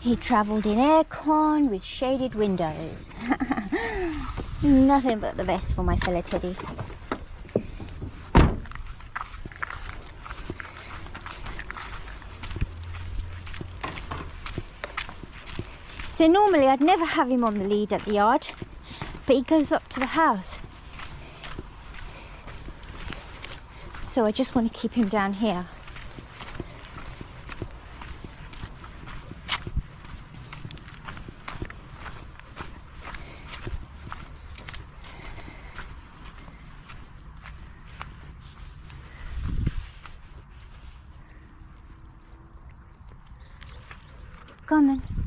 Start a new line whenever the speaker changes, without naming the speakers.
He travelled in aircon with shaded windows. Nothing but the best for my fella Teddy. So normally I'd never have him on the lead at the yard, but he goes up to the house. So I just want to keep him down here. Come on then.